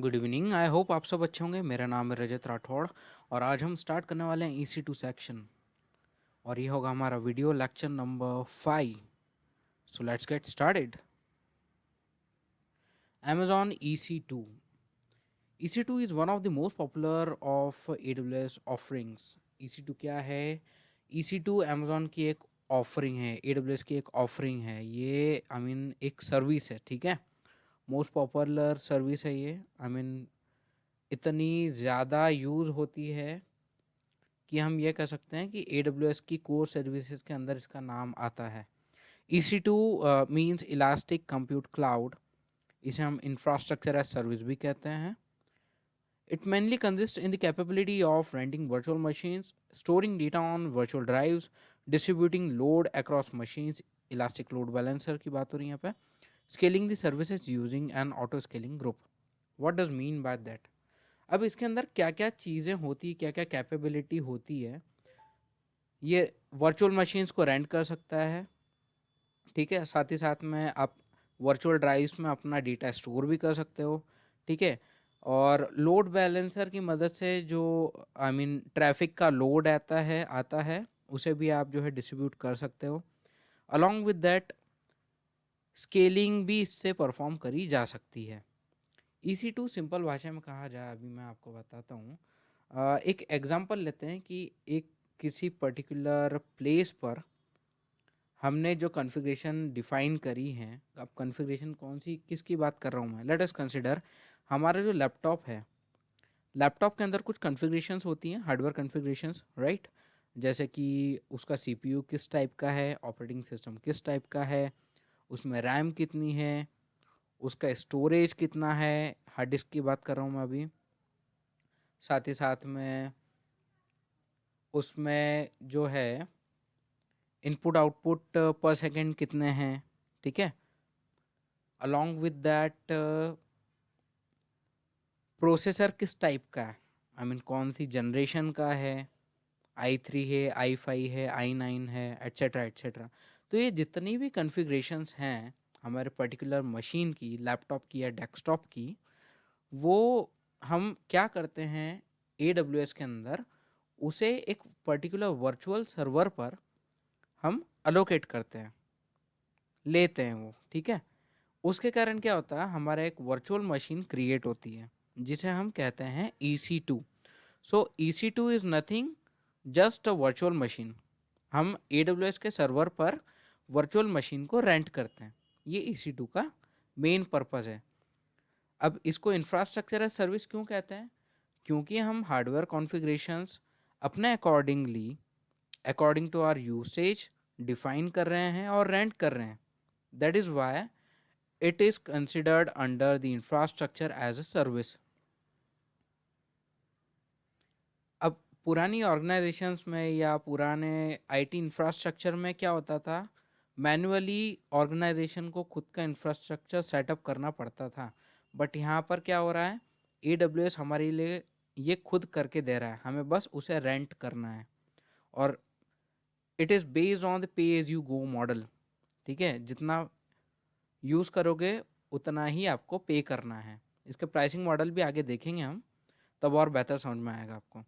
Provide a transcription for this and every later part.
Good evening. I hope आप सब अच्छे होंगे। मेरा नाम है रजत राठौड़ और आज हम स्टार्ट करने वाले हैं EC2 सेक्शन और ये होगा हमारा video lecture number 5। So let's get started. Amazon EC2. EC2 is one of the most popular of AWS offerings. EC2 क्या है? EC2 Amazon की एक ऑफरिंग है, AWS की एक ऑफरिंग है। ये एक सर्विस है, ठीक है। मोस्ट पॉपुलर सर्विस है ये। इतनी ज़्यादा यूज़ होती है कि हम ये कह सकते हैं कि AWS की कोर सर्विसेज के अंदर इसका नाम आता है। EC2 means elastic compute cloud. इसे हम इंफ्रास्ट्रक्चर एज सर्विस भी कहते हैं। It mainly consist in the capability of renting virtual machines, storing data on virtual drives, distributing load across machines. Elastic load balancer की बात हो रही है यहाँ पे। Scaling the services using N auto scaling group. What does mean by that? अब इसके अंदर क्या क्या चीज़ें होती, क्या क्या कैपेबिलिटी होती है। ये वर्चुअल मशीन्स को रेंट कर सकता है, ठीक है। साथ ही साथ में आप वर्चुअल ड्राइव्स में अपना डेटा स्टोर भी कर सकते हो, ठीक है। और लोड बैलेंसर की मदद से जो ट्रैफिक का लोड आता है उसे भी आप जो है डिस्ट्रीब्यूट कर सकते हो। अलॉन्ग विद दैट स्केलिंग भी इससे परफॉर्म करी जा सकती है। EC2 सिंपल भाषा में कहा जाए, अभी मैं आपको बताता हूँ। एक एग्जांपल लेते हैं कि एक किसी पर्टिकुलर प्लेस पर हमने जो कॉन्फ़िगरेशन डिफ़ाइन करी है। अब कॉन्फ़िगरेशन कौन सी किसकी बात कर रहा हूँ मैं, लेट अस कंसिडर हमारा जो लैपटॉप है। लैपटॉप के अंदर कुछ कॉन्फ़िगरेशंस होती हैं, हार्डवेयर कॉन्फ़िगरेशंस, राइट। जैसे कि उसका CPU किस टाइप का है, ऑपरेटिंग सिस्टम किस टाइप का है, उसमें रैम कितनी है, उसका स्टोरेज कितना है। हार्ड डिस्क की बात कर रहा हूँ मैं अभी। साथ ही साथ में उसमें जो है इनपुट आउटपुट पर सेकेंड कितने हैं, ठीक है। अलॉन्ग विद दैट प्रोसेसर किस टाइप का है, कौन सी जनरेशन का है, i3 है, i5 है, i9 है, एट्सेट्रा एट्सेट्रा। तो ये जितनी भी कॉन्फ़िगरेशंस हैं हमारे पर्टिकुलर मशीन की, लैपटॉप की या डेस्कटॉप की, वो हम क्या करते हैं AWS के अंदर उसे एक पर्टिकुलर वर्चुअल सर्वर पर हम अलोकेट करते हैं, लेते हैं वो, ठीक है। उसके कारण क्या होता है, हमारा एक वर्चुअल मशीन क्रिएट होती है जिसे हम कहते हैं EC2। So EC2 is nothing just a virtual machine. हम AWS के सर्वर पर वर्चुअल मशीन को रेंट करते हैं। ये EC2 का मेन पर्पज़ है। अब इसको इंफ्रास्ट्रक्चर एज सर्विस क्यों कहते हैं? क्योंकि हम हार्डवेयर कॉन्फ़िगरेशंस अपने according to our usage define कर रहे हैं और रेंट कर रहे हैं। That is why it is considered under the infrastructure as a service. अब पुरानी ऑर्गेनाइजेशंस में या पुराने IT इंफ्रास्ट्रक्चर में क्या होता था, मैन्युअली ऑर्गेनाइजेशन को खुद का इंफ्रास्ट्रक्चर सेटअप करना पड़ता था। बट यहाँ पर क्या हो रहा है, AWS हमारे लिए ये खुद करके दे रहा है, हमें बस उसे रेंट करना है। और it is based on the pay as you go model, ठीक है। जितना यूज़ करोगे उतना ही आपको पे करना है। इसके प्राइसिंग मॉडल भी आगे देखेंगे हम, तब और बेहतर समझ में आएगा आपको।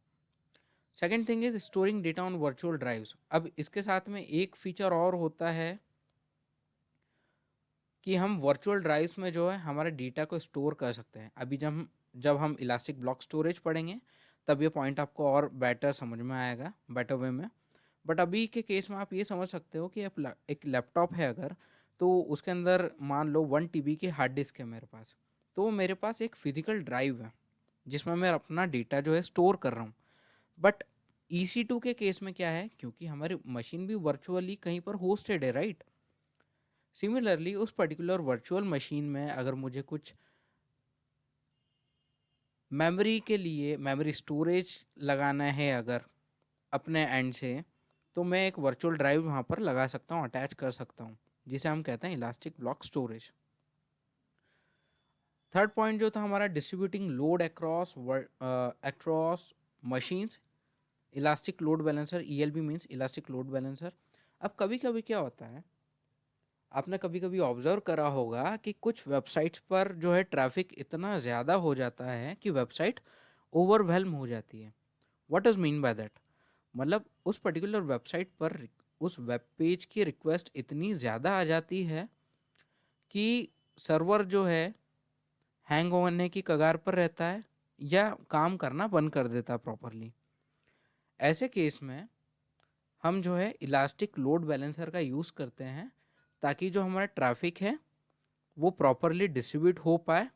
Second thing is storing data on virtual drives. अब इसके साथ में एक फीचर और होता है कि हम वर्चुअल ड्राइव्स में जो है हमारे डेटा को स्टोर कर सकते हैं। अभी जब हम इलास्टिक ब्लॉक स्टोरेज पढ़ेंगे तब ये पॉइंट आपको और बेटर समझ में आएगा, बेटर वे में। बट अभी के केस में आप ये समझ सकते हो कि एक लैपटॉप है अगर, तो उसके अंदर मान लो 1 TB की हार्ड डिस्क है मेरे पास, तो मेरे पास एक फिजिकल ड्राइव है जिसमें मैं अपना डेटा जो है स्टोर कर रहा हूँ। बट EC2 के केस में क्या है, क्योंकि हमारी मशीन भी वर्चुअली कहीं पर होस्टेड है, राइट। सिमिलरली उस पर्टिकुलर वर्चुअल मशीन में अगर मुझे कुछ मेमोरी के लिए मेमोरी स्टोरेज लगाना है अगर अपने एंड से, तो मैं एक वर्चुअल ड्राइव वहाँ पर लगा सकता हूँ, अटैच कर सकता हूँ, जिसे हम कहते हैं elastic block storage. Third point जो था हमारा, distributing load across machines, elastic load balancer. ELB means elastic load balancer. अब कभी कभी क्या होता है, आपने कभी कभी ऑब्जर्व करा होगा कि कुछ वेबसाइट्स पर जो है ट्रैफिक इतना ज़्यादा हो जाता है कि वेबसाइट ओवरवेल्म हो जाती है। What does mean by that? मतलब उस पर्टिकुलर वेबसाइट पर उस वेब पेज की रिक्वेस्ट इतनी ज़्यादा आ जाती है कि सर्वर जो है हैंग होने की कगार पर रहता है या काम करना बंद कर देता है प्रॉपरली। ऐसे केस में हम जो है इलास्टिक लोड बैलेंसर का यूज़ करते हैं ताकि जो हमारा ट्रैफिक है वो प्रॉपरली डिस्ट्रीब्यूट हो पाए।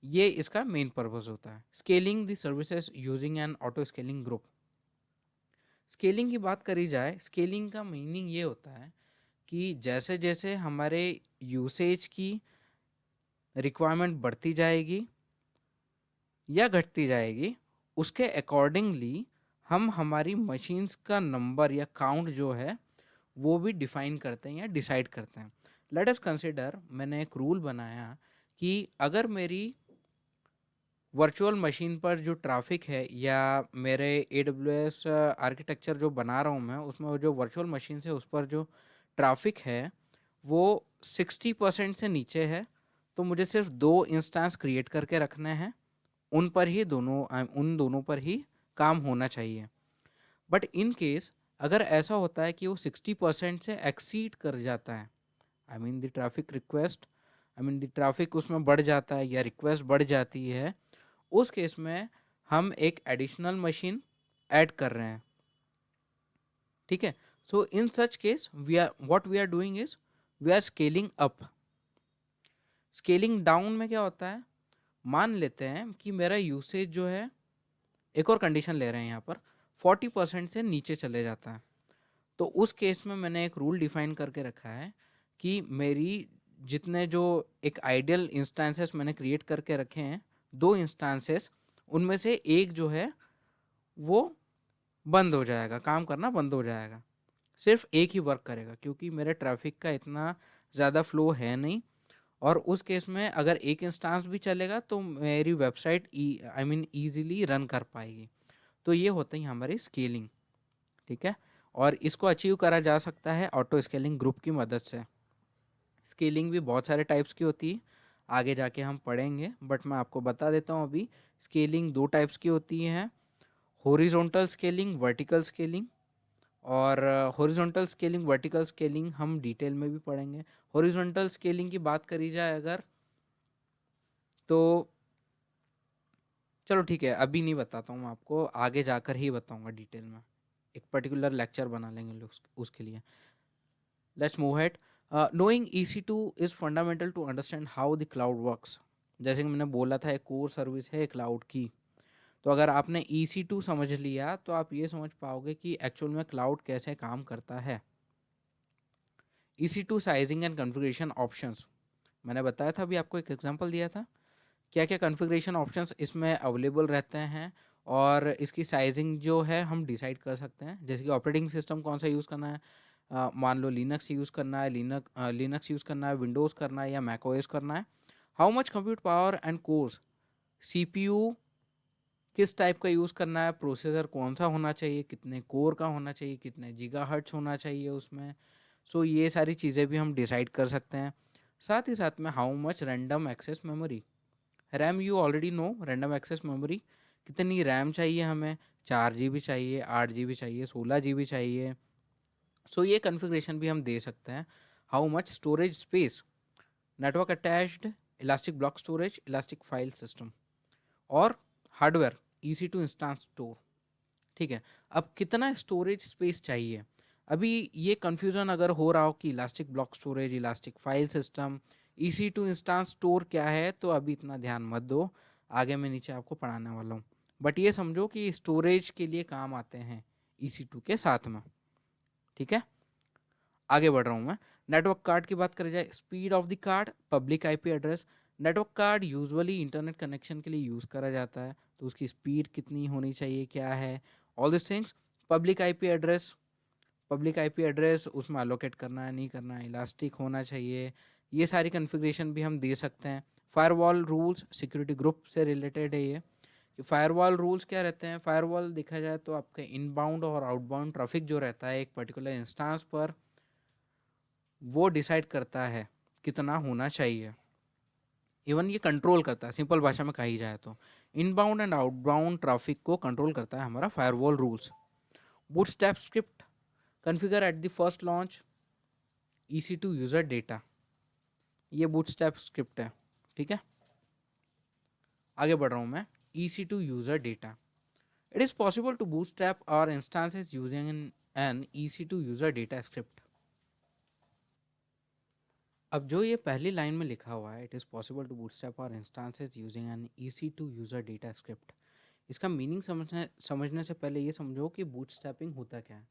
ये इसका मेन पर्पस होता है। Scaling the services using N auto scaling group. Scaling की बात करी जाए, स्केलिंग का मीनिंग ये होता है कि जैसे जैसे हमारे यूसेज की रिक्वायरमेंट बढ़ती जाएगी या घटती जाएगी, उसके अकॉर्डिंगली हम हमारी मशीन्स का नंबर या काउंट जो है वो भी डिफाइन करते हैं या डिसाइड करते हैं। लेट अस कंसिडर, मैंने एक रूल बनाया कि अगर मेरी वर्चुअल मशीन पर जो ट्रैफिक है या मेरे AWS आर्किटेक्चर जो बना रहा हूँ मैं, उसमें जो वर्चुअल मशीन है उस पर जो ट्रैफिक है वो 60% से नीचे है, तो मुझे सिर्फ 2 इंस्टेंस क्रिएट करके रखने हैं। उन दोनों पर ही काम होना चाहिए। बट इन केस अगर ऐसा होता है कि वो 60% से एक्सीड कर जाता है, I mean the traffic request, I mean the traffic उसमें बढ़ जाता है या रिक्वेस्ट बढ़ जाती है, उस केस में हम एक एडिशनल मशीन ऐड कर रहे हैं। ठीक है। So in such case we are doing is we are scaling up. Scaling down में क्या होता है, मान लेते हैं कि मेरा यूसेज जो है, एक और कंडीशन ले रहे हैं यहाँ पर, 40% से नीचे चले जाता है, तो उस केस में मैंने एक रूल डिफाइन करके रखा है कि मेरी जितने जो एक आइडियल इंस्टेंसेस मैंने क्रिएट करके रखे हैं, 2 इंस्टेंसेस, उनमें से एक जो है वो बंद हो जाएगा, काम करना बंद हो जाएगा, सिर्फ एक ही वर्क करेगा क्योंकि मेरे ट्रैफिक का इतना ज़्यादा फ्लो है नहीं। और उस केस में अगर एक इंस्टांस भी चलेगा तो मेरी website I mean easily run कर पाएगी। तो ये होता है हमारी स्केलिंग। ठीक है। और इसको अचीव करा जा सकता है ऑटो स्केलिंग ग्रुप की मदद से। स्केलिंग भी बहुत सारे टाइप्स की होती है, आगे जाके हम पढ़ेंगे, बट मैं आपको बता देता हूँ अभी। स्केलिंग 2 टाइप्स की होती हैं, हॉरिजॉन्टल स्केलिंग, वर्टिकल स्केलिंग। और हॉरिजॉन्टल स्केलिंग, वर्टिकल स्केलिंग हम डिटेल में भी पढ़ेंगे। हॉरिजॉन्टल स्केलिंग की बात करी जाए अगर, तो चलो ठीक है, अभी नहीं बताता हूँ मैं आपको, आगे जाकर ही बताऊँगा डिटेल में, एक पर्टिकुलर लेक्चर बना लेंगे लोग उसके लिए। Let's move head. Knowing EC2 is fundamental to understand how the cloud works. जैसे कि मैंने बोला था, एक कोर सर्विस है क्लाउड की। तो अगर आपने EC2 समझ लिया तो आप ये समझ पाओगे कि एक्चुअल में क्लाउड कैसे काम करता है। EC2 sizing and configuration options, मैंने बताया था, अभी आपको एक एग्जांपल दिया था क्या क्या कॉन्फ़िगरेशन ऑप्शंस इसमें अवेलेबल रहते हैं, और इसकी साइजिंग जो है हम डिसाइड कर सकते हैं। जैसे कि ऑपरेटिंग सिस्टम कौन सा यूज़ करना है, मान लो लिनक्स यूज़ करना है, लिनक्स यूज़ करना है, विंडोज़ करना है या मैक ओएस करना है। How much compute power and course, CPU किस टाइप का यूज़ करना है, प्रोसेसर कौन सा होना चाहिए, कितने कोर का होना चाहिए, कितने गीगाहर्ट्ज़ होना चाहिए उसमें। सो ये सारी चीज़ें भी हम डिसाइड कर सकते हैं। साथ ही साथ में how much random access memory, RAM you already know, random access memory कितनी रैम चाहिए हमें, 4 GB चाहिए, 8 GB चाहिए, 16 GB चाहिए। सो ये कॉन्फ़िगरेशन भी हम दे सकते हैं। How much storage space, network attached, elastic block storage, elastic file system, और हार्डवेयर EC2 इंस्टेंस स्टोर। ठीक है। अब कितना स्टोरेज स्पेस चाहिए, अभी ये कन्फ्यूज़न अगर हो रहा हो कि elastic block storage, elastic file system, EC2 instance store क्या है, तो अभी इतना ध्यान मत दो, आगे मैं नीचे आपको पढ़ाने वाला हूँ। बट ये समझो कि स्टोरेज के लिए काम आते हैं EC2 के साथ में। ठीक है। आगे बढ़ रहा हूँ मैं। नेटवर्क कार्ड की बात करी जाए, speed of the card, public IP address. Network card usually internet connection के लिए यूज़ करा जाता है, तो उसकी स्पीड कितनी होनी चाहिए, क्या है, all this things. Public IP address, public IP address उसमें अलोकेट करना है नहीं करना है, इलास्टिक होना चाहिए, ये सारी कन्फिग्रेशन भी हम दे सकते हैं। फायरवॉल रूल्स, सिक्योरिटी ग्रुप से रिलेटेड है ये। फायरवॉल रूल्स क्या रहते हैं, फायरवॉल देखा जाए तो आपके इनबाउंड और आउटबाउंड ट्रैफिक जो रहता है एक पर्टिकुलर इंस्टांस पर, वो डिसाइड करता है कितना होना चाहिए। इवन ये कंट्रोल करता है, सिंपल भाषा में कही जाए तो इनबाउंड एंड आउटबाउंड ट्रैफिक को कंट्रोल करता है हमारा firewall rules. Bootstrap script configure at the first launch EC2 user data, ये बूटस्ट्रैप स्क्रिप्ट है। ठीक है, आगे बढ़ रहा हूँ मैं। EC2 user data, it is possible to bootstrap our instances using an EC2 user data script. अब जो ये पहली लाइन में लिखा हुआ है, it is possible to bootstrap our instances using an EC2 user data script, इसका मीनिंग समझने से पहले ये समझो कि बूटस्ट्रैपिंग होता क्या है।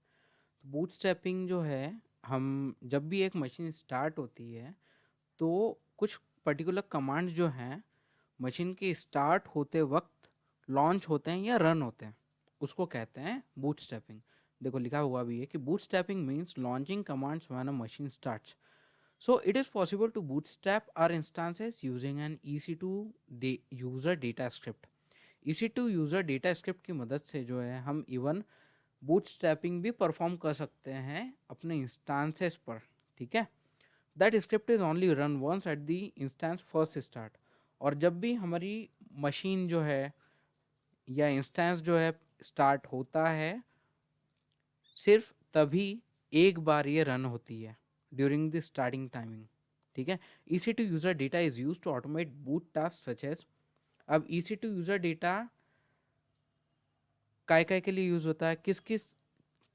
तो बूटस्ट्रैपिंग जो है, हम जब भी एक मशीन स्टार्ट होती है तो कुछ पर्टिकुलर कमांड जो हैं मशीन के स्टार्ट होते वक्त लॉन्च होते हैं या रन होते हैं, उसको कहते हैं बूटस्ट्रैपिंग। देखो लिखा हुआ भी है कि bootstrapping means launching commands when a machine starts. So it is possible to bootstrap our instances using an EC2 user data script. EC2 user data script की मदद से जो है हम इवन बूटस्ट्रैपिंग भी परफॉर्म कर सकते हैं अपने इंस्टांसेस पर। ठीक है, that script is only run once at the instance first start. और जब भी हमारी मशीन जो है या इंस्टेंस जो है स्टार्ट होता है, सिर्फ तभी एक बार ये रन होती है ड्यूरिंग द स्टार्टिंग टाइमिंग। ठीक है, EC2 user data is use to automate boot task such as. अब EC2 यूज़र डेटा काय के लिए यूज़ होता है,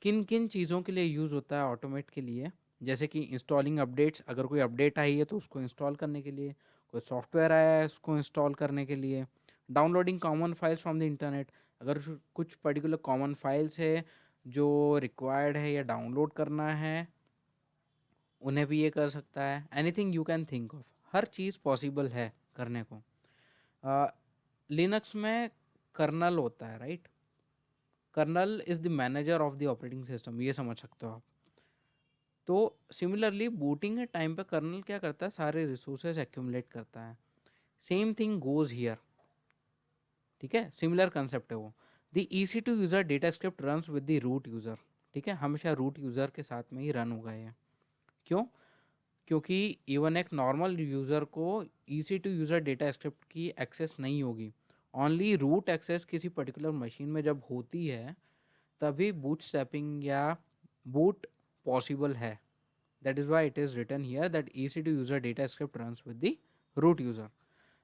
किन किन चीज़ों के लिए यूज़ होता है ऑटोमेट के लिए, जैसे कि इंस्टॉलिंग अपडेट्स, अगर कोई अपडेट आई है तो उसको इंस्टॉल करने के लिए, कोई सॉफ्टवेयर आया है उसको इंस्टॉल करने के लिए, downloading common files from the internet, अगर कुछ पर्टिकुलर कॉमन फाइल्स है जो रिक्वायर्ड है या डाउनलोड करना है, उन्हें भी ये कर सकता है। Anything you can think of, हर चीज़ पॉसिबल है करने को। लिनक्स में कर्नल होता है, right. Kernel is the manager of the operating system, ये समझ सकते हो आप। तो सिमिलरली बूटिंग के टाइम पे कर्नल क्या करता है, सारे रिसोर्सेज एक्यूमुलेट करता है। Same thing goes here. ठीक है, सिमिलर कंसेप्ट है वो। The EC2 user data script runs with the root user. ठीक है, हमेशा रूट यूज़र के साथ में ही रन होगा ये। क्यों? क्योंकि इवन एक नॉर्मल यूज़र को EC2 यूज़र डेटा स्क्रिप्ट की एक्सेस नहीं होगी। ओनली रूट एक्सेस किसी पर्टिकुलर मशीन में जब होती है तभी बूटस्ट्रैपिंग या बूट पॉसिबल है। That is why it is written here that EC2 user data script runs with the root user.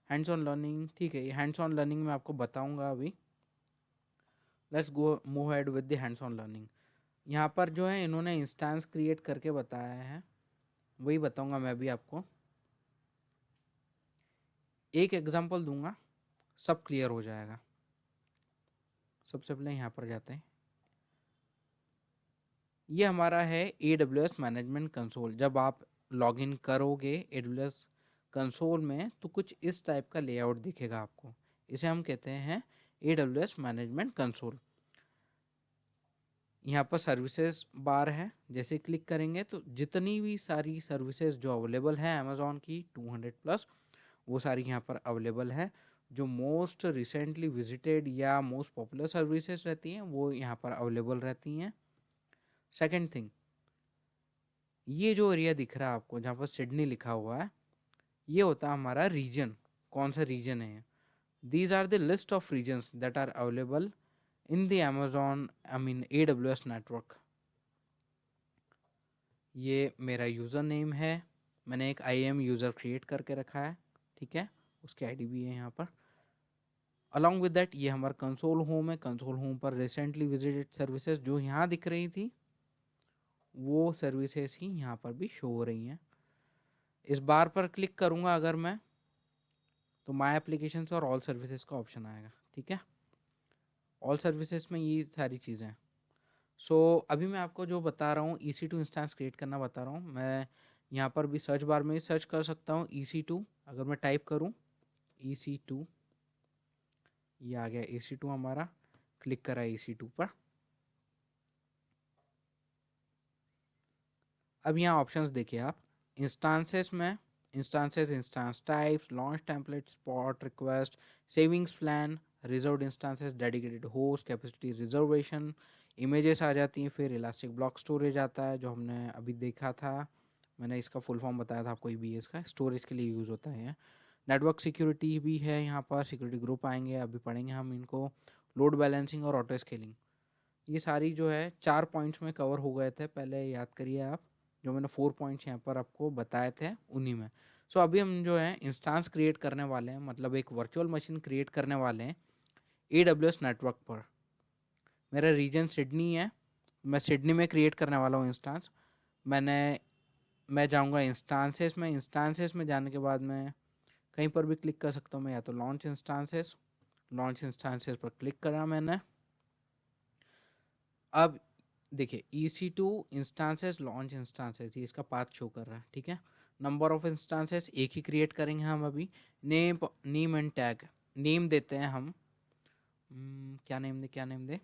Hands on learning, ठीक है, हैंड्स ऑन लर्निंग में आपको बताऊंगा अभी। Let's go move head with the hands on learning. यहाँ पर जो है इन्होंने इंस्टेंस क्रिएट करके बताया है, वही बताऊंगा मैं भी आपको। एक एग्जांपल दूंगा, सब क्लियर हो जाएगा। सबसे पहले यहाँ पर जाते हैं। ये हमारा है AWS मैनेजमेंट कंसोल। जब आप लॉगिन करोगे AWS कंसोल में तो कुछ इस टाइप का लेआउट दिखेगा आपको, इसे हम कहते हैं AWS मैनेजमेंट कंसोल। यहाँ पर सर्विसेज बार है, जैसे क्लिक करेंगे तो जितनी भी सारी सर्विसेज जो अवेलेबल है अमेज़ॉन की 200 प्लस, वो सारी यहाँ पर अवेलेबल है। जो मोस्ट रिसेंटली विजिटेड या मोस्ट पॉपुलर सर्विसेज रहती हैं वो यहाँ पर अवेलेबल रहती हैं। सेकेंड थिंग, ये जो एरिया दिख रहा है आपको जहाँ पर सिडनी लिखा हुआ है, ये होता है हमारा रीजन। कौन सा रीजन है? These are the list of regions that are available in the Amazon AWS network. ये मेरा यूज़र नेम है, मैंने एक IAM यूज़र क्रिएट करके रखा है। ठीक है, उसकी ID भी है यहाँ पर। अलॉन्ग विद दैट ये हमारा कंसोल होम है। कंसोल होम पर रिसेंटली विजिटेड सर्विसेज जो यहाँ दिख रही थी वो सर्विसेज ही यहाँ पर भी शो हो रही हैं। इस बार पर क्लिक करूँगा अगर मैं, तो माय एप्लीकेशंस और ऑल सर्विसेज का ऑप्शन आएगा। ठीक है, ऑल सर्विसेज में ये सारी चीज़ें हैं। सो अभी मैं आपको जो बता रहा हूँ EC2 इंस्टेंस क्रिएट करना बता रहा हूँ। मैं यहाँ पर भी सर्च बार में ही सर्च कर सकता हूँ EC2। अगर मैं टाइप करूँ EC2, ये आ गया EC2 हमारा। क्लिक करा EC2 पर। अब यहाँ ऑप्शंस देखिए आप। इंस्टांसेस में instances, instance types, launch template, spot request, savings plan, reserved instances, dedicated host, capacity reservation, images आ जाती हैं। फिर इलास्टिक ब्लॉक स्टोरेज आता है जो हमने अभी देखा था, मैंने इसका फुल फॉर्म बताया था आपको EBS का, स्टोरेज के लिए यूज़ होता है। नेटवर्क सिक्योरिटी भी है यहाँ पर, सिक्योरिटी ग्रुप आएंगे, अभी पढ़ेंगे हम इनको। लोड बैलेंसिंग और ऑटो स्केलिंग, ये सारी जो है 4 पॉइंट्स में कवर हो गए थे, पहले याद करिए आप, जो मैंने 4 पॉइंट्स यहाँ पर आपको बताए थे उन्हीं में। सो अभी हम जो है इंस्टांस क्रिएट करने वाले हैं, मतलब एक वर्चुअल मशीन क्रिएट करने वाले हैं AWS नेटवर्क पर। मेरा रीजन सिडनी है, मैं सिडनी में क्रिएट करने वाला हूँ इंस्टांस। मैं जाऊँगा इंस्टांसेस में जाने के बाद मैं कहीं पर भी क्लिक कर सकता हूँ मैं, या तो लॉन्च इंस्टांसेस पर क्लिक करा मैंने। अब देखिए EC2 इंस्टांसेस, लॉन्च इंस्टांसेस, ये इसका पाथ शो कर रहा है, ठीक है। नंबर ऑफ इंस्टांसेस एक ही क्रिएट करेंगे हम अभी। नेम एंड टैग, नेम देते हैं हम, क्या नेम दे,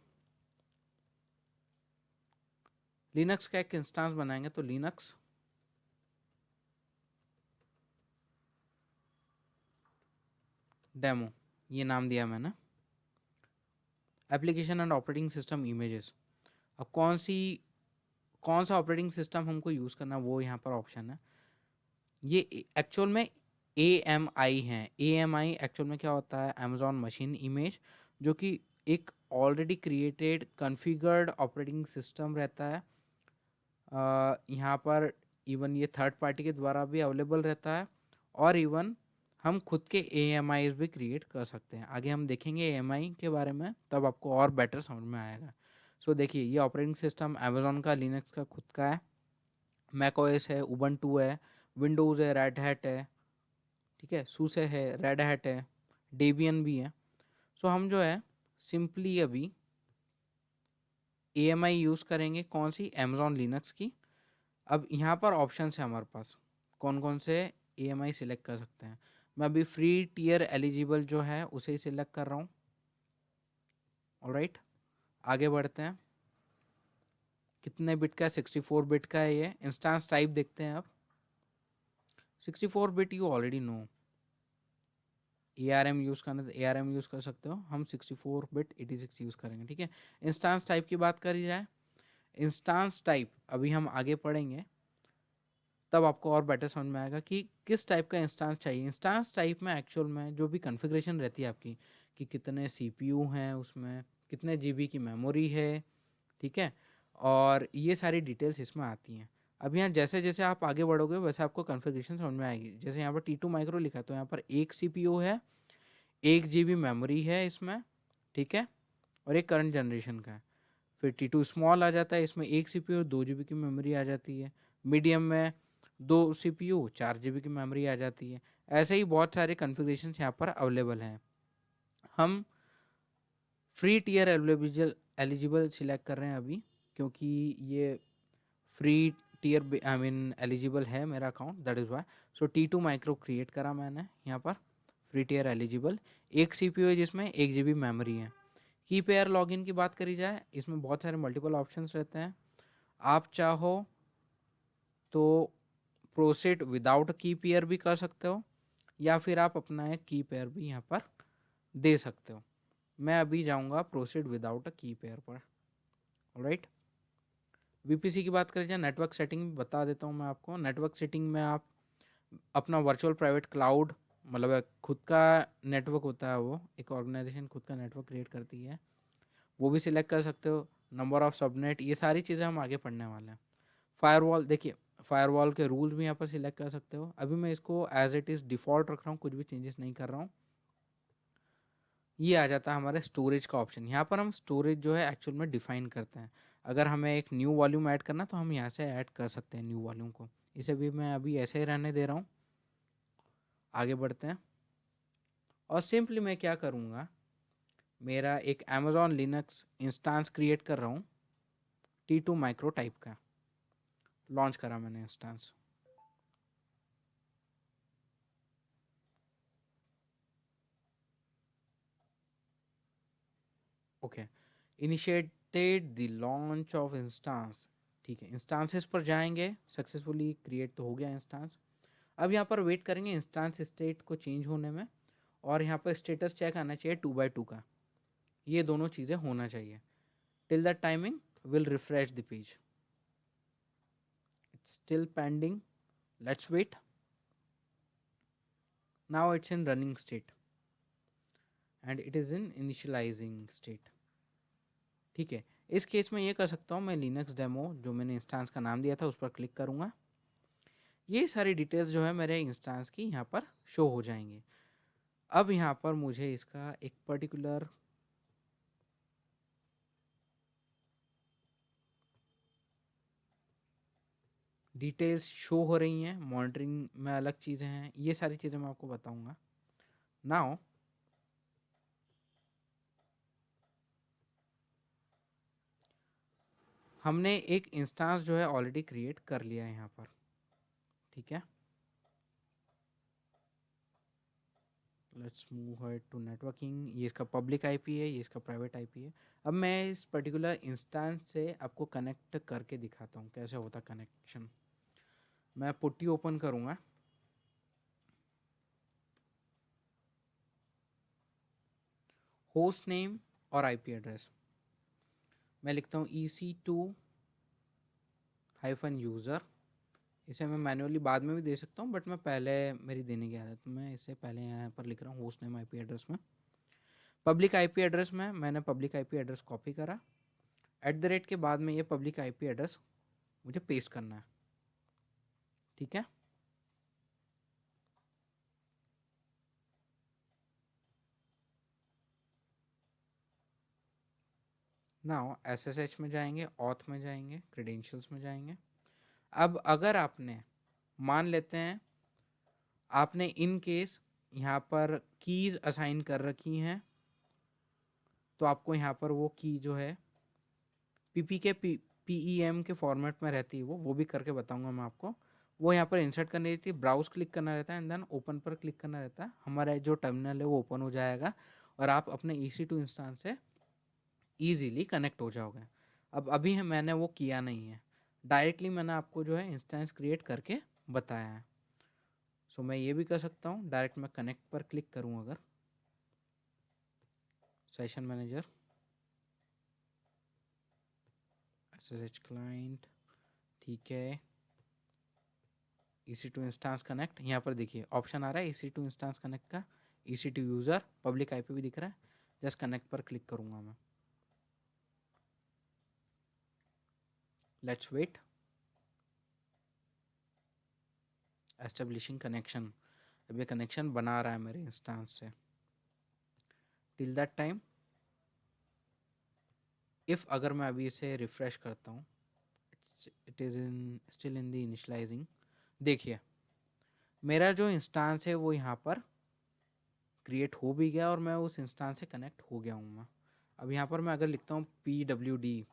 लिनक्स का एक इंस्टांस बनाएंगे तो लिनक्स, डेमो, ये नाम दिया मैंने। Application and operating system images, अब कौन सा ऑपरेटिंग सिस्टम हमको यूज़ करना है वो यहाँ पर ऑप्शन है। ये एक्चुअल में AMI है। AMI एक्चुअल में क्या होता है, अमेजॉन मशीन इमेज, जो कि एक already created configured operating system रहता है। यहाँ पर इवन ये थर्ड पार्टी के द्वारा भी अवेलेबल रहता है, और इवन हम खुद के AMIs भी क्रिएट कर सकते हैं। आगे हम देखेंगे AMI के बारे में, तब आपको और बेटर समझ में आएगा। सो देखिए, ये ऑपरेटिंग सिस्टम अमेजॉन का, लिनक्स का खुद का है। मैकओएस है, उबंटू है, विंडोज़ है, रेड हैट है, ठीक है, सूसे है, रेड हैट है, डेबियन भी है। सो हम जो है सिंपली अभी AMI यूज़ करेंगे, कौन सी, अमेजॉन लिनक्स की। अब यहाँ पर ऑप्शन है हमारे पास, कौन कौन से AMI सिलेक्ट कर सकते हैं। मैं अभी फ्री टियर एलिजिबल जो है उसे ही सिलेक्ट कर रहा हूँ। ऑलराइट, आगे बढ़ते हैं। कितने बिट का है, 64 बिट का है ये। इंस्टांस टाइप देखते हैं अब, 64 bit you already no. ARM use करना तो ARM यूज़ कर सकते हो, हम 64 बिट 86 यूज़ करेंगे, ठीक है। इंस्टांस टाइप की बात करी जाए, इंस्टांस टाइप अभी हम आगे पढ़ेंगे, तब आपको और बेटर समझ में आएगा कि किस टाइप का इंस्टांस चाहिए। इंस्टांस टाइप में एक्चुअल में जो भी कॉन्फ़िगरेशन रहती है आपकी, कि कितने CPU हैं उसमें, कितने GB की मेमोरी है, ठीक है, और ये सारी डिटेल्स इसमें आती हैं। अब यहाँ जैसे जैसे आप आगे बढ़ोगे वैसे आपको कॉन्फ़िगरेशन समझ में आएगी। जैसे यहाँ पर T2 माइक्रो लिखा है, तो यहाँ पर एक CPU है, 1 GB मेमोरी है इसमें, ठीक है, और एक करंट जनरेशन का है। फिर T2 स्मॉल आ जाता है, इसमें 1 CPU और 2 GB की मेमोरी आ जाती है। मीडियम में 2 CPU 4 GB की मेमोरी आ जाती है। ऐसे ही बहुत सारे कॉन्फ़िगरेशन यहाँ पर अवेलेबल हैं। हम फ्री टियर एलिजिबल सिलेक्ट कर रहे हैं अभी, क्योंकि ये free tier I mean eligible है मेरा account, that is why. So T2 micro create करा मैंने यहाँ पर, फ्री टियर एलिजिबल। एक CPU है जिसमें 1 GB मेमोरी है। की पेयर लॉगिन की बात करी जाए, इसमें बहुत सारे मल्टीपल ऑप्शंस रहते हैं। आप चाहो तो प्रोसीड विदाउट की पेयर भी कर सकते हो, या फिर आप अपना एक की पेयर भी यहाँ पर दे सकते हो। मैं अभी जाऊँगा प्रोसीड विदाउट अ की पेयर पर। ऑलराइट, VPC की बात करें जाए, नेटवर्क सेटिंग बता देता हूँ मैं आपको। नेटवर्क सेटिंग में आप अपना वर्चुअल प्राइवेट क्लाउड, मतलब एक खुद का नेटवर्क होता है, वो एक ऑर्गेनाइजेशन खुद का नेटवर्क क्रिएट करती है, वो भी सिलेक्ट कर सकते हो। नंबर ऑफ सबनेट, ये सारी चीज़ें हम आगे पढ़ने वाले हैं। फायरवॉल, देखिए फायरवॉल के रूल्स भी यहाँ पर सिलेक्ट कर सकते हो। अभी मैं इसको एज इट इज़ डिफ़ॉल्ट रख रहा हूँ, कुछ भी चेंजेस नहीं कर रहा हूँ। ये आ जाता है हमारे स्टोरेज का ऑप्शन। यहाँ पर हम स्टोरेज जो है एक्चुअल में डिफाइन करते हैं। अगर हमें एक न्यू वॉल्यूम ऐड करना तो हम यहाँ से ऐड कर सकते हैं न्यू वॉल्यूम को। इसे भी मैं अभी ऐसे ही रहने दे रहा हूँ। आगे बढ़ते हैं, और सिंपली मैं क्या करूँगा, मेरा एक अमेजॉन लिनक्स इंस्टांस क्रिएट कर रहा हूँ T2 माइक्रो टाइप का, लॉन्च करा मैंने instance. Okay, initiated the launch of instance, ठीक है। इंस्टांसेस पर जाएंगे, सक्सेसफुली क्रिएट तो हो गया इंस्टांस। अब यहाँ पर वेट करेंगे इंस्टांस स्टेट को चेंज होने में, और यहाँ पर स्टेटस चेक आना चाहिए 2x2 का, ये दोनों चीज़ें होना चाहिए। Till that timing will refresh the page, it's still pending. Let's wait. Now it's in running state and it is in initializing state. ठीक है, इस केस में ये कर सकता हूँ मैं, लिनक्स डेमो जो मैंने इंस्टांस का नाम दिया था उस पर क्लिक करूँगा, ये सारी डिटेल्स जो है मेरे इंस्टांस की यहाँ पर शो हो जाएंगी। अब यहाँ पर मुझे इसका एक पर्टिकुलर डिटेल्स शो हो रही हैं, मॉनिटरिंग में अलग चीज़ें हैं, ये सारी चीज़ें मैं आपको बताऊंगा। नाउ हमने एक इंस्टांस जो है ऑलरेडी क्रिएट कर लिया है यहाँ पर, ठीक है। Let's move head to networking. ये इसका पब्लिक आईपी है, ये इसका प्राइवेट आईपी है। अब मैं इस पर्टिकुलर इंस्टांस से आपको कनेक्ट करके दिखाता हूँ कैसे होता कनेक्शन। मैं पुट्टी ओपन करूँगा, होस्ट नेम और आईपी एड्रेस मैं लिखता हूँ EC2-user। इसे मैं मैन्युअली बाद में भी दे सकता हूँ बट मैं पहले मेरी देने की आदत, तो मैं इसे पहले यहाँ पर लिख रहा हूँ होस्ट नेम आईपी एड्रेस में। पब्लिक आईपी एड्रेस में मैंने पब्लिक आईपी एड्रेस कॉपी करा, @ के बाद में ये पब्लिक आईपी एड्रेस मुझे पेस्ट करना है, ठीक है। नाउ SSH में जाएंगे, ऑथ में जाएंगे, क्रेडेंशियल्स में जाएंगे। अब अगर आपने, मान लेते हैं आपने इन केस यहाँ पर कीज़ असाइन कर रखी हैं, तो आपको यहाँ पर वो की जो है PEM के फॉर्मेट में रहती है, वो भी करके बताऊंगा मैं आपको। वो यहाँ पर इंसर्ट करनी रहती है, ब्राउज क्लिक करना रहता है एंड देन ओपन पर क्लिक करना रहता है। हमारा जो टर्मिनल है वो ओपन हो जाएगा और आप अपने EC2 इंस्टांस से ईजीली कनेक्ट हो जाओगे। अब अभी मैंने वो किया नहीं है, डायरेक्टली मैंने आपको जो है इंस्टेंस क्रिएट करके बताया है। सो मैं ये भी कर सकता हूँ, डायरेक्ट मैं कनेक्ट पर क्लिक करूँ अगर, सेशन मैनेजर, SSH क्लाइंट, ठीक है, EC2 इंस्टांस कनेक्ट। यहाँ पर देखिए ऑप्शन आ रहा है EC2 इंस्टांस कनेक्ट का, EC2 यूज़र, पब्लिक आईपी भी दिख रहा है। जस्ट कनेक्ट पर क्लिक करूँगा मैं। Let's wait. एस्टेब्लिशिंग कनेक्शन, अब ये कनेक्शन बना रहा है मेरे इंस्टांस से। टिल दैट टाइम इफ़ अगर मैं अभी इसे रिफ्रेश करता हूँ, it is in still in the initialising. देखिए मेरा जो इंस्टांस है वो यहाँ पर क्रिएट हो भी गया और मैं उस इंस्टांस से कनेक्ट हो गया हूँ मैं। अब यहाँ पर मैं अगर लिखता हूँ PWD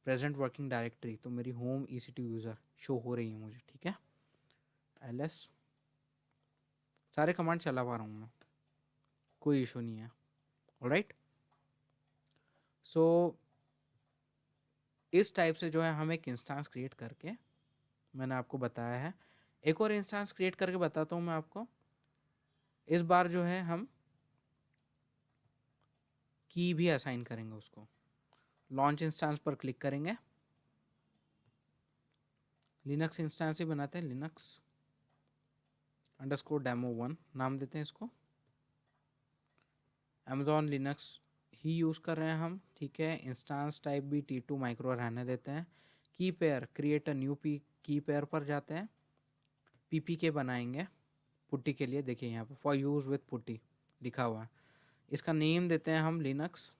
प्रेजेंट वर्किंग डायरेक्टरी, तो मेरी होम EC2 यूज़र शो हो रही है मुझे, ठीक है। LS सारे कमांड चला पा रहा हूँ मैं, कोई इशू नहीं है। ऑलराइट, सो इस टाइप से जो है हम एक इंस्टांस क्रिएट करके, मैंने आपको बताया है। एक और इंस्टांस क्रिएट करके बताता हूँ मैं आपको। इस बार जो है हम की भी असाइन करेंगे उसको। लॉन्च इंस्टांस पर क्लिक करेंगे, लिनक्स इंस्टांस ही बनाते हैं, लिनक्स _demo1 नाम देते हैं इसको। अमेजॉन लिनक्स ही यूज़ कर रहे हैं हम, ठीक है। इंस्टांस टाइप भी T2 माइक्रो रहने देते हैं। की पेयर क्रिएट अ न्यू की पेयर पर जाते हैं, PPK बनाएंगे पुट्टी के लिए। देखिए यहाँ पर फॉर यूज़ विथ पुट्टी लिखा हुआ है। इसका नेम देते हैं हम लिनक्स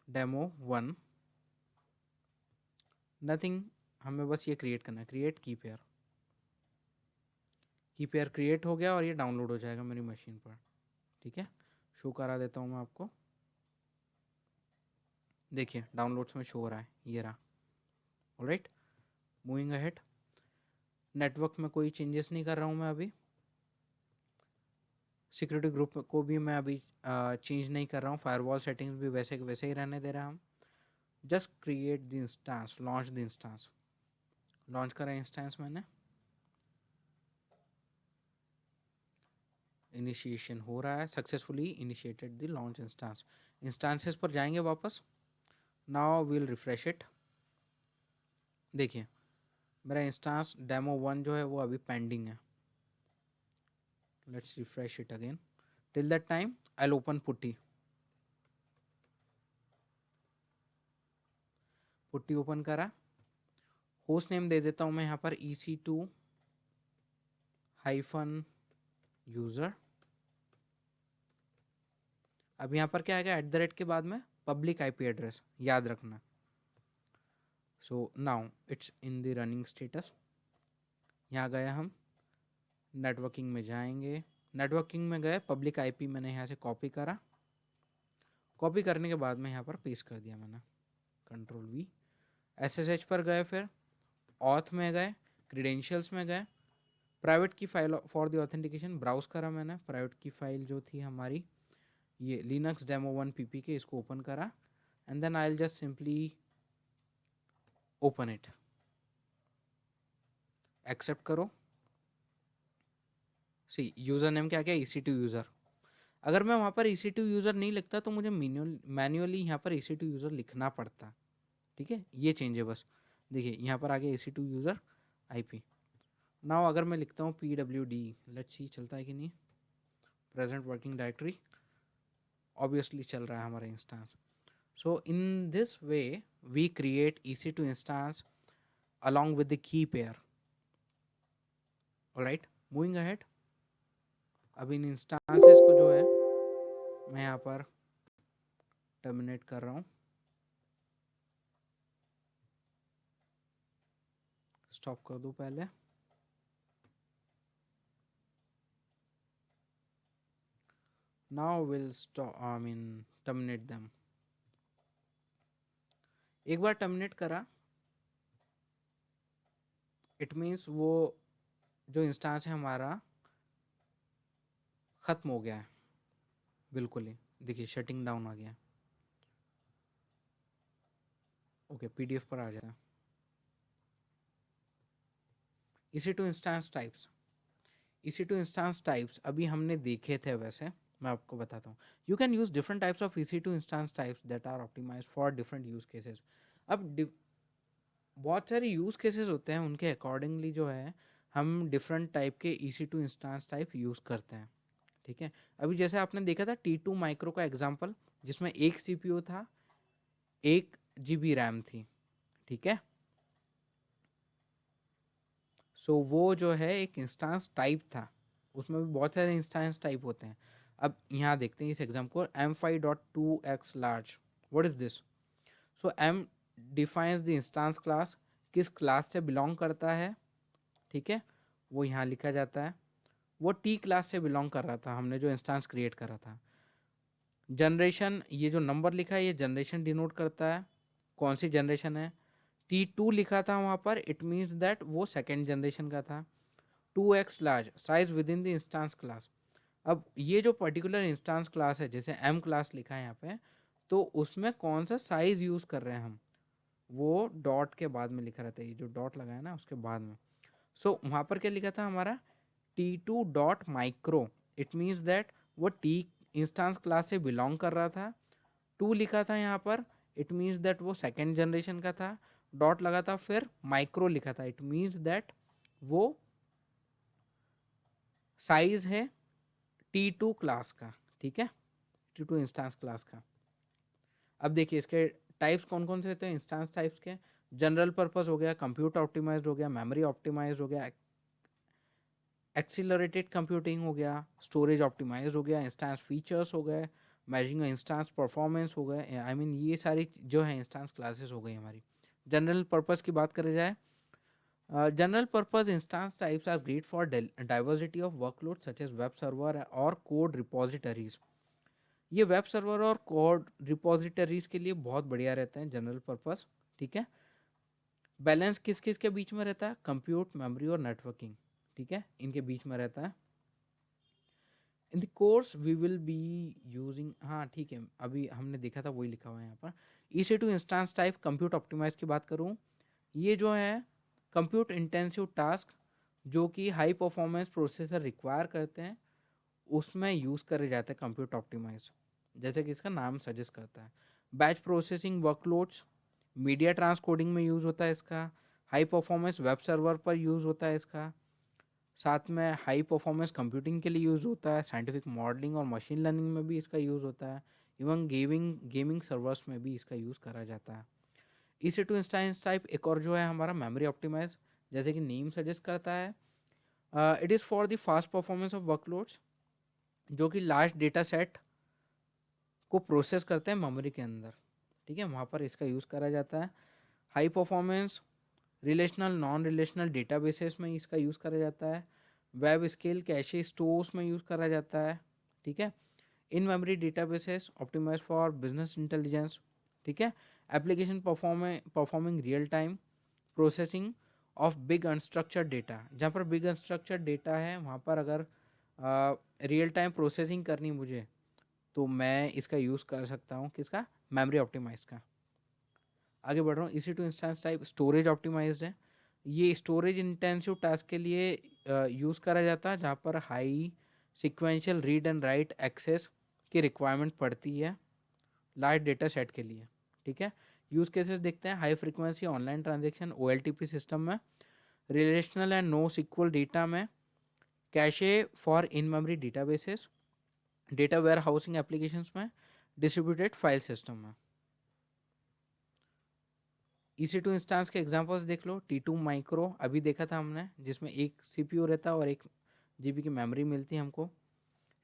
demo1, नथिंग, हमें बस ये क्रिएट करना है, क्रिएट की पेयर। की पेयर क्रिएट हो गया और ये डाउनलोड हो जाएगा मेरी मशीन पर, ठीक है। शो करा देता हूँ मैं आपको, देखिए डाउनलोड्स में शो हो रहा है, ये रहा। Alright, moving ahead. नेटवर्क में कोई चेंजेस नहीं कर रहा हूँ मैं अभी, सिक्योरिटी ग्रुप को भी मैं अभी चेंज नहीं कर रहा हूँ, फायरवॉल सेटिंग्स भी वैसे के वैसे ही रहने दे रहे हैं हम। Just create the instance, launch the instance. Launch करा इंस्टांस मैंने, इनिशिएशन हो रहा है, successfully initiated the launch instance. Instances पर जाएंगे वापस। Now will refresh it. देखिए मेरा इंस्टांस डेमो 1 जो है वो अभी पेंडिंग है. Let's refresh it again. Till that time I will open putty. Putty open करा. होस्ट नेम दे देता हूँ मैं यहाँ पर EC2-user. अब यहाँ पर क्या आएगा, @ के बाद में पब्लिक IP एड्रेस, याद रखना. So now it's in the running status. यहाँ गए हम, नेटवर्किंग में जाएंगे. नेटवर्किंग में गए, पब्लिक IP मैंने यहाँ से कॉपी करा. कॉपी करने के बाद में यहाँ पर पेस्ट कर दिया मैंने, Ctrl+V. SSH पर गए, फिर ऑथ में गए, क्रीडेंशियल्स में गए, private key file for the authentication browse करा मैंने. प्राइवेट की फाइल जो थी हमारी ये लिनक्स डेमो 1 PPK, इसको ओपन करा. And then I will just simply open it. Accept करो. सी यूज़र नेम क्या क्या, EC2 यूज़र. अगर मैं वहाँ पर EC2 यूज़र नहीं लिखता तो मुझे मैन्युअली यहाँ पर EC2 यूज़र लिखना पड़ता. ठीक है, ये चेंज है बस. देखिए यहाँ पर आ गया EC2 यूज़र IP. नाउ अगर मैं लिखता हूँ PWD, लेट्स सी चलता है कि नहीं. प्रेजेंट वर्किंग डायरेक्टरी ऑब्वियसली चल रहा है हमारा instance. So in this way we create EC2 instance along with the key pair. Alright, moving ahead. अब इन इंस्टांसेस को जो है मैं यहाँ पर टर्मिनेट कर रहा हूँ. स्टॉप कर दूँ पहले. Now will stop, I mean terminate them. एक बार टर्मिनेट करा, इट मीन्स वो जो इंस्टांस है हमारा ख़त्म हो गया है बिल्कुल ही. देखिए शटिंग डाउन आ गया. ओके, PDF पर आ जाए. EC2 instance types. EC2 instance types अभी हमने देखे थे. वैसे मैं आपको बताता हूँ. You can use different types of EC2 instance types that are optimise for different use cases. अब बहुत सारे यूज केसेस होते हैं, उनके अकॉर्डिंगली जो है हम डिफरेंट टाइप के EC2 इंस्टांस टाइप यूज़ करते हैं. ठीक है, अभी जैसे आपने देखा था T2 माइक्रो का एग्जाम्पल, जिसमें एक CPU था, 1 GB रैम थी. ठीक है, सो वो जो है एक इंस्टांस टाइप था. उसमें भी बहुत सारे इंस्टांस टाइप होते हैं. अब यहाँ देखते हैं इस एग्जाम को. M5.2x large, what is this. So M defines the instance class, किस क्लास से बिलोंग करता है. ठीक है, वो यहाँ लिखा जाता है. वो T क्लास से बिलोंग कर रहा था, हमने जो इंस्टांस क्रिएट करा था. जनरेशन, ये जो नंबर लिखा है ये जनरेशन डिनोट करता है, कौन सी जनरेशन है. T2 लिखा था वहाँ पर, इट मीन्स दैट वो सेकेंड जनरेशन का था. 2x large, size with in the instance class. अब ये जो पर्टिकुलर इंस्टांस क्लास है, जैसे M क्लास लिखा है यहाँ पे, तो उसमें कौन सा साइज यूज़ कर रहे हैं हम, वो डॉट के बाद में लिखा रहता है. ये जो डॉट लगा है ना उसके बाद में. सो वहाँ पर क्या लिखा था हमारा, T2 dot micro. It means that वो T इंस्टांस क्लास से बिलोंग कर रहा था. 2 लिखा था यहाँ पर, इट मीन्स दैट वो सेकेंड जनरेशन का था. डॉट लगा था, फिर माइक्रो लिखा था, इट मीन्स दैट वो साइज है T2 क्लास का. ठीक है, T2 इंस्टांस क्लास का. अब देखिए इसके टाइप्स कौन कौन से होते हैं इंस्टांस टाइप्स के. जनरल पर्पस हो गया, कंप्यूटर ऑप्टिमाइज्ड हो गया, मेमोरी ऑप्टिमाइज्ड हो गया, एक्सीलरेटेड कंप्यूटिंग हो गया, स्टोरेज ऑप्टिमाइज्ड हो गया, इंस्टांस फीचर्स हो गए, मैजिंग इंस्टांस परफॉर्मेंस हो गए. आई मीन ये सारी जो है इंस्टांस क्लासेस हो गई हमारी. जनरल पर्पस की बात करी जाए, general purpose instance types are great for diversity of workload such as web server और कोड रिपोजिटरीज. ये वेब सर्वर और कोड रिपोजिटरीज के लिए बहुत बढ़िया रहते हैं जनरल पर्पस. ठीक है, बैलेंस किस किस के बीच में रहता है, कंप्यूट, मेमोरी और नेटवर्किंग. ठीक है, इनके बीच में रहता है. In the course we will be using, हाँ ठीक है, अभी हमने देखा था वही लिखा हुआ है यहाँ पर. EC2 instance type compute optimise की बात करूँ, ये जो है कंप्यूट इंटेंसिव टास्क जो कि हाई परफॉर्मेंस प्रोसेसर रिक्वायर करते हैं, उसमें यूज़ करे जाते हैं कंप्यूट ऑप्टिमाइज, जैसे कि इसका नाम सजेस्ट करता है. Batch processing workloads, media transcoding में यूज़ होता है इसका. हाई परफॉर्मेंस वेब सर्वर पर यूज़ होता है इसका। साथ में हाई परफॉर्मेंस कंप्यूटिंग के लिए यूज़ होता है, साइंटिफिक मॉडलिंग और मशीन लर्निंग में भी इसका यूज़ होता है। इवन गेमिंग सर्वर्स में भी इसका यूज़ करा जाता है। EC2 इंस्टेंस टाइप एक और जो है हमारा मेमोरी ऑप्टिमाइज, जैसे कि नेम सजेस्ट करता है, it is for the fast performance of workloads, जो कि लार्ज डेटा सेट को प्रोसेस करते हैं मेमोरी के अंदर। ठीक है, वहाँ पर इसका यूज़ करा जाता है। High performance relational non relational databases में इसका यूज़ करा जाता है। वेब स्केल कैशे स्टोर्स में यूज़ करा जाता है। ठीक है, in memory databases optimise for business intelligence. ठीक है, application performing real time processing of big unstructured data. जहाँ पर बिग अनस्ट्रक्चर्ड डेटा है वहाँ पर अगर रियल टाइम प्रोसेसिंग करनी मुझे, तो मैं इसका यूज़ कर सकता हूँ, किसका, मेमोरी ऑप्टिमाइज का। आगे बढ़ रहा हूँ। EC2 instance type storage optimised है। ये स्टोरेज इंटेंसिव टास्क के लिए यूज़ करा जाता है, जहाँ पर high sequential read and write access की रिक्वायरमेंट पड़ती है लार्ज डेटा सेट के लिए। ठीक है, यूज़ केसेस देखते हैं। High frequency online transaction OLTP system में, relational and NoSQL data में, cache for in memory databases, data warehousing applications में, डिस्ट्रीब्यूटेड फाइल सिस्टम में। EC2 इंस्टेंस के एग्जांपल्स देख लो। T2 माइक्रो अभी देखा था हमने, जिसमें एक CPU रहता है और 1 GB की मेमोरी मिलती है हमको।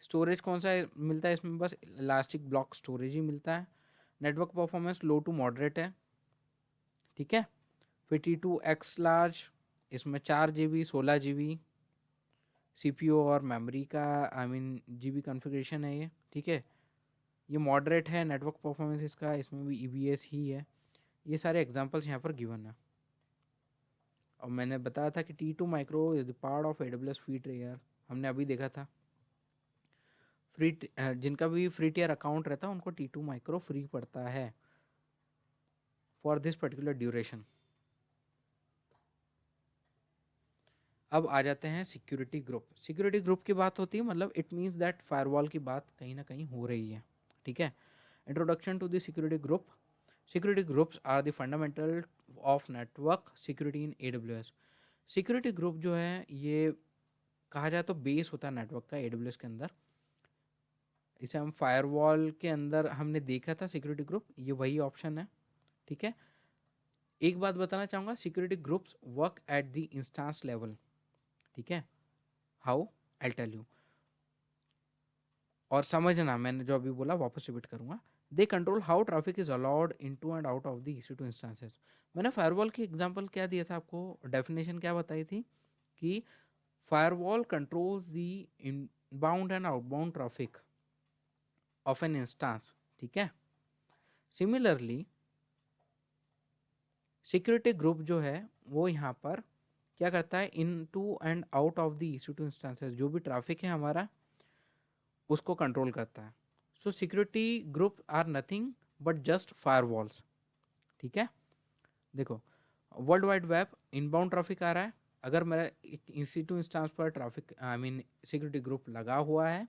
स्टोरेज कौन सा मिलता है इसमें, बस इलास्टिक ब्लॉक स्टोरेज ही मिलता है। Network performance low to moderate है। ठीक है, फिर T2 एक्स लार्ज, इसमें 4 GB 16 GB CPU और मेमोरी का GB कॉन्फ़िगरेशन है ये। ठीक है, ये मॉडरेट है। नेटवर्क परफॉर्मेंस इसका, इसमें भी EBS ही है। ये सारे एग्जांपल्स यहाँ पर गिवन है। और मैंने बताया था कि T2 micro is the part of AWS free tier, हमने अभी देखा था। जिनका भी फ्री टियर अकाउंट रहता है उनको T2 माइक्रो फ्री पड़ता है फॉर दिस पर्टिकुलर ड्यूरेशन। अब आ जाते हैं सिक्योरिटी ग्रुप। सिक्योरिटी ग्रुप की बात होती है, मतलब इट मीन्स दैट फायरवॉल की बात कहीं ना कहीं हो रही है। ठीक है, introduction to the security group. Security groups are the fundamental of network security in AWS। Security group जो है ये कहा जाए तो बेस होता है नेटवर्क का AWS के अंदर। इसे हम फायरवॉल के अंदर हमने देखा था सिक्योरिटी ग्रुप, ये वही ऑप्शन है। ठीक है, एक बात बताना चाहूँगा, security groups work at the instance level. ठीक है, हाउ, आई टेल यू। और समझना, मैंने जो अभी बोला वापस रिपीट करूंगा। They control how traffic is allowed into and out of the EC2 instances. मैंने फायरवॉल की एग्जांपल क्या दिया था आपको, डेफिनेशन क्या बताई थी कि firewall controls the inbound and outbound traffic of an instance. ठीक है, सिमिलरली सिक्योरिटी ग्रुप जो है वो यहाँ पर क्या करता है, into and out of the EC2 instances, जो भी ट्रैफिक है हमारा उसको कंट्रोल करता है। So security group are nothing but just firewalls. ठीक है, देखो, world wide web inbound traffic आ रहा है, अगर मेरा EC2 इंस्टेंस पर ट्रैफिक सिक्योरिटी ग्रुप लगा हुआ है,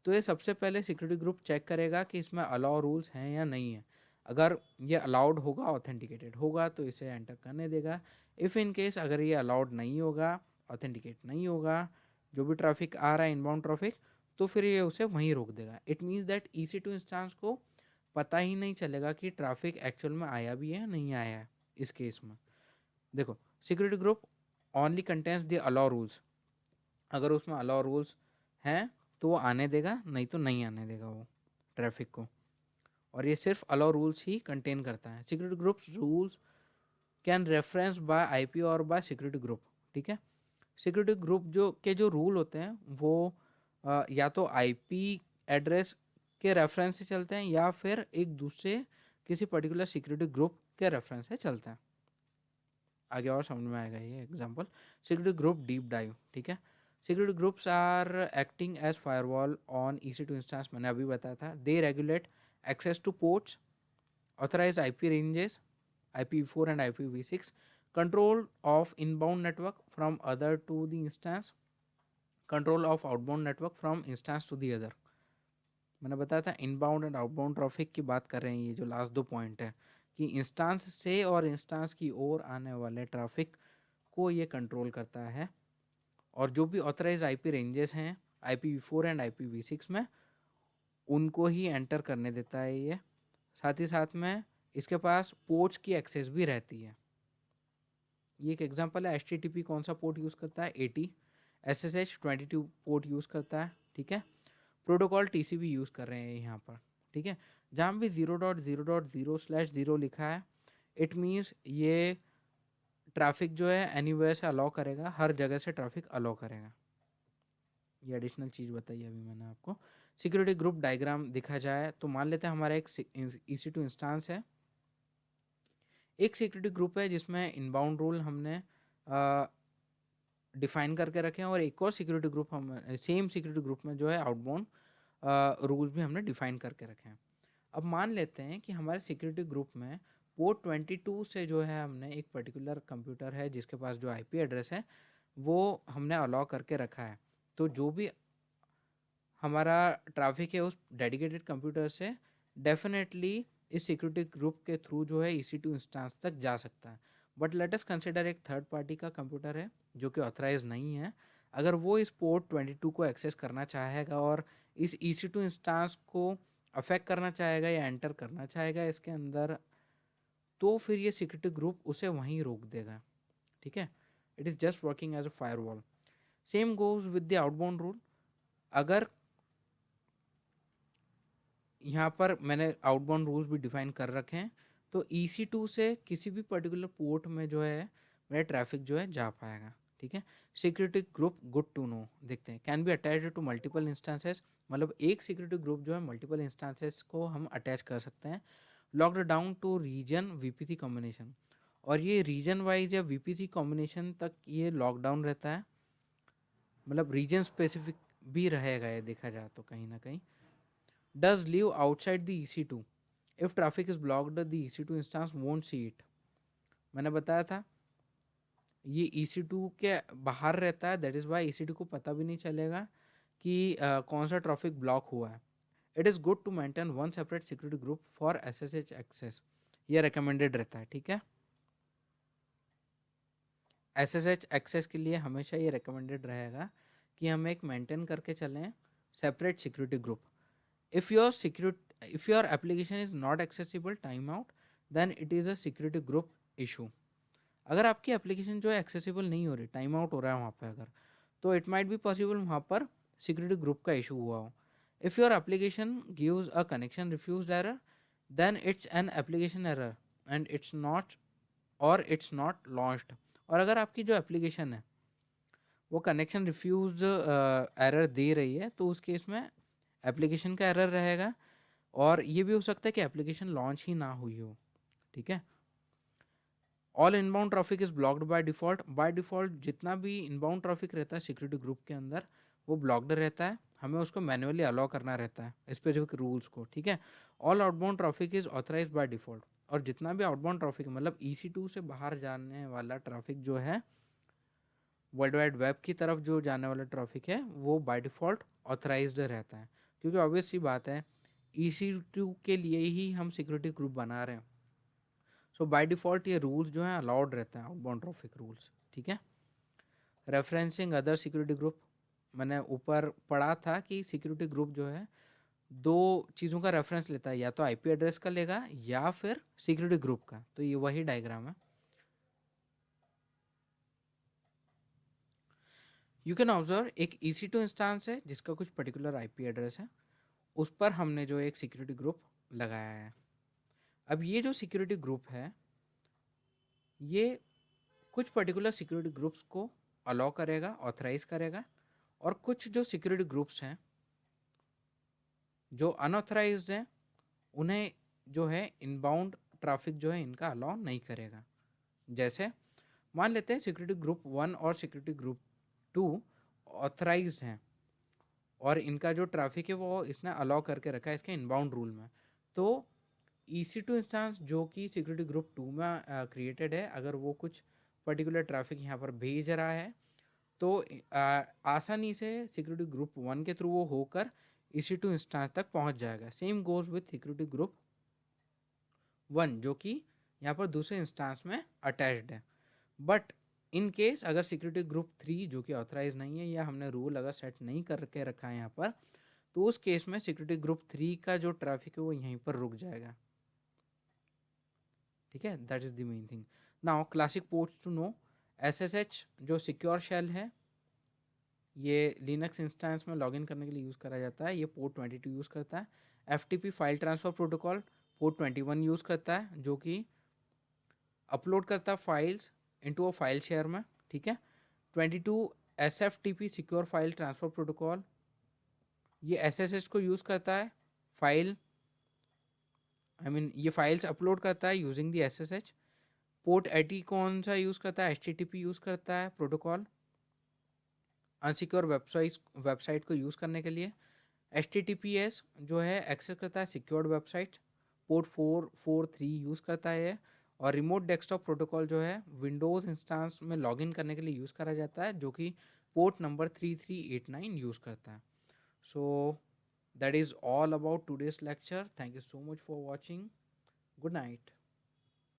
तो ये सबसे पहले सिक्योरिटी ग्रुप चेक करेगा कि इसमें अलाउ रूल्स हैं या नहीं है। अगर ये अलाउड होगा, ऑथेंटिकेटेड होगा, तो इसे एंटर करने देगा। इफ़ इन केस अगर ये अलाउड नहीं होगा, ऑथेंटिकेट नहीं होगा, जो भी ट्रैफिक आ रहा है इनबाउंड ट्रैफिक, तो फिर ये उसे वहीं रोक देगा। It means that EC2 instance को पता ही नहीं चलेगा कि ट्रैफिक एक्चुअल में आया भी है नहीं आया है। इस केस में देखो, security group only contents the allow rules. अगर उसमें अलाउ रूल्स हैं तो वो आने देगा, नहीं तो नहीं आने देगा वो ट्रैफिक को। और ये सिर्फ अलाउ रूल्स ही कंटेन करता है। Security groups rules can reference by IP और बाय सिक्योरिटी ग्रुप। ठीक है, सिक्योरिटी ग्रुप जो रूल होते हैं वो या तो IP एड्रेस के रेफरेंस से चलते हैं या फिर एक दूसरे किसी पर्टिकुलर सिक्योरिटी ग्रुप के रेफरेंस से चलते हैं। आगे और समझ में आएगा ये example. Security group deep dive. ठीक है, security groups are acting as firewall on EC2 instance, मैंने अभी बताया था। They regulate access to ports, authorise IP ranges IPv4 and IPv6, control of inbound network from other to the instance, control of outbound network from instance to the other। मैंने बताया था inbound and outbound traffic की बात कर रहे हैं, ये जो लास्ट 2 पॉइंट है कि इंस्टांस से और इंस्टांस की ओर आने वाले ट्रैफिक को ये कंट्रोल करता है, और जो भी ऑथराइज आईपी रेंजेस हैं IPv4 एंड IPv6 में, उनको ही एंटर करने देता है ये। साथ ही साथ में इसके पास पोर्ट्स की एक्सेस भी रहती है। ये एक एग्जांपल है, HTTP कौन सा पोर्ट यूज़ करता है, 80, SSH 22 पोर्ट यूज़ करता है, ठीक है। प्रोटोकॉल TCP यूज़ कर रहे हैं यहाँ पर, ठीक है। जहाँ भी 0.0.0/0 लिखा है, इट मीन्स ये ट्रैफिक जो है एनीवेयर से अलाउ करेगा, हर जगह से ट्रैफिक अलाउ करेगा। ये एडिशनल चीज़ बताई अभी मैंने आपको। सिक्योरिटी ग्रुप डायग्राम दिखा जाए तो मान लेते हैं हमारा एक EC2 इंस्टांस है, एक सिक्योरिटी ग्रुप है जिसमें इनबाउंड रूल हमने डिफाइन करके रखे हैं, और एक और सिक्योरिटी ग्रुप हम सेम सिक्योरिटी ग्रुप में जो है आउटबाउंड रूल्स भी हमने डिफाइन करके रखे हैं। अब मान लेते हैं कि हमारे सिक्योरिटी ग्रुप में पोर्ट 22 से जो है हमने एक पर्टिकुलर कंप्यूटर है जिसके पास जो IP एड्रेस है वो हमने अलाउ करके रखा है, तो जो भी हमारा ट्रैफिक है उस डेडिकेटेड कंप्यूटर से डेफिनेटली इस सिक्योरिटी ग्रुप के थ्रू जो है EC2 इंस्टांस तक जा सकता है। बट लेट अस कंसिडर एक थर्ड पार्टी का कंप्यूटर है जो कि ऑथराइज नहीं है, अगर वो इस पोर्ट 22 को एक्सेस करना चाहेगा और इस EC2 इंस्टांस को अफेक्ट करना चाहेगा या एंटर करना चाहेगा इसके अंदर, तो फिर ये सिक्योरिटी ग्रुप उसे वहीं रोक देगा, ठीक है। It is just working as a firewall. Same goes with the outbound rule. अगर यहाँ पर मैंने आउटबाउंड रूल्स भी डिफाइन कर रखे हैं, तो EC2 से किसी भी पर्टिकुलर पोर्ट में जो है मेरा ट्रैफिक जो है जा पाएगा, ठीक है। Security group good to know देखते हैं, can be attached to multiple instances, मतलब एक सिक्योरिटी ग्रुप जो है मल्टीपल इंस्टांसेस को हम अटैच कर सकते हैं। Locked down to region VPC combination, और ये रीजन वाइज या VPC कॉम्बिनेशन तक ये लॉकडाउन रहता है, मतलब रीजन स्पेसिफिक भी रहेगा ये देखा जाए तो कहीं ना कहीं। Does live outside the EC2. If traffic is blocked, the EC2 instance won't see it. मैंने बताया था ये EC2 के बाहर रहता है, दैट इज़ वाई EC2 को पता भी नहीं चलेगा कि कौन सा ट्रैफिक ब्लॉक हुआ है। It is good to maintain one separate security group for SSH access, ये रिकमेंडेड रहता है, ठीक है। SSH एक्सेस के लिए हमेशा ये रिकमेंडेड रहेगा कि हम एक मेंटेन करके चलें separate security group. If your application is not accessible timeout, then it is a security group issue. अगर आपकी एप्लीकेशन जो है एक्सेसिबल नहीं हो रही, टाइम आउट हो रहा है वहाँ पे अगर, तो इट माइट बी पॉसिबल वहाँ पर सिक्योरिटी ग्रुप का इशू हुआ हो। If your application gives a connection refused error, then it's an application error and it's not launched. और अगर आपकी जो एप्लीकेशन है वो कनेक्शन रिफ्यूज एरर दे रही है, तो उस केस में एप्लीकेशन का एरर रहेगा, और ये भी हो सकता है कि एप्लीकेशन लॉन्च ही ना हुई हो, ठीक है। All inbound traffic is blocked by default जितना भी इनबाउंड ट्रैफिक रहता है सिक्योरिटी ग्रुप के अंदर वो ब्लॉक्ड रहता है, हमें उसको मैन्युअली अलाउ करना रहता है स्पेसिफिक रूल्स को, ठीक है। All outbound traffic is authorise by default, और जितना भी आउटबाउंड ट्रैफिक मतलब EC2 से बाहर जाने वाला ट्रैफिक जो है, वर्ल्ड वाइड वेब की तरफ जो जाने वाला ट्रैफिक है वो बाय डिफ़ॉल्ट ऑथराइज्ड रहता है, क्योंकि ऑब्वियस सी बात है EC2 के लिए ही हम सिक्योरिटी ग्रुप बना रहे हैं। सो बाय डिफ़ॉल्ट ये रूल्स जो हैं अलाउड रहते हैं, आउटबाउंड ट्रैफिक रूल्स, ठीक है। रेफरेंसिंग अदर सिक्योरिटी ग्रुप, मैंने ऊपर पढ़ा था कि सिक्योरिटी ग्रुप जो है दो चीज़ों का रेफरेंस लेता है, या तो IP एड्रेस का लेगा या फिर सिक्योरिटी ग्रुप का, तो ये वही डायग्राम है। यू कैन ऑब्जर्व एक EC2 इंस्टांस है जिसका कुछ पर्टिकुलर IP एड्रेस है, उस पर हमने जो एक सिक्योरिटी ग्रुप लगाया है। अब ये जो सिक्योरिटी ग्रुप है ये कुछ पर्टिकुलर सिक्योरिटी ग्रुप्स को अलाउ करेगा, ऑथराइज करेगा, और कुछ जो सिक्योरिटी ग्रुप्स हैं जो अनऑथराइज्ड हैं उन्हें जो है इनबाउंड ट्रैफिक जो है इनका अलाउ नहीं करेगा। जैसे मान लेते हैं सिक्योरिटी ग्रुप 1 और सिक्योरिटी ग्रुप 2 ऑथराइज्ड हैं और इनका जो ट्रैफिक है वो इसने अलाउ करके रखा है इसके इनबाउंड रूल में, तो EC2 इंस्टांस जो कि सिक्योरिटी ग्रुप 2 में क्रिएटेड है, अगर वो कुछ पर्टिकुलर ट्रैफिक यहाँ पर भेज रहा है तो आसानी से सिक्योरिटी ग्रुप 1 के थ्रू वो होकर EC2 इंस्टांस तक पहुँच जाएगा। Same goes with security group 1 जो कि यहाँ पर दूसरे इंस्टांस में अटैच्ड है। बट इन केस अगर सिक्योरिटी ग्रुप 3 जो कि ऑथराइज नहीं है या हमने रूल अगर सेट नहीं करके रखा है यहाँ पर, तो उस केस में सिक्योरिटी ग्रुप 3 का जो ट्रैफिक है वो यहीं पर रुक जाएगा। ठीक है, that is the main thing. Now classic ports to know, SSH जो सिक्योर शेल है, ये लिनक्स इंस्टेंस में लॉगिन करने के लिए यूज़ करा जाता है। ये पोर्ट 22 यूज़ करता है। FTP file transfer protocol port 21 use करता है, जो कि अपलोड करता है files into a file share में। ठीक है। 22 SFTP secure file transfer protocol, ये SSH को यूज़ करता है। फाइल ये फाइल्स अपलोड करता है यूजिंग दी SSH। पोर्ट 80 कौन सा यूज़ करता है? HTTP यूज़ करता है प्रोटोकॉल अनसिक्योर वेबसाइट को यूज़ करने के लिए। HTTPS जो है एक्सेस करता है सिक्योर्ड वेबसाइट, पोर्ट 443 यूज़ करता है। और रिमोट डेस्कटॉप प्रोटोकॉल जो है विंडोज़ इंस्टांस में लॉगिन करने के लिए यूज़ करा जाता है, जो कि पोर्ट नंबर 3389 यूज़ करता है। So that is all about today's lecture. Thank you so much for watching. Good night.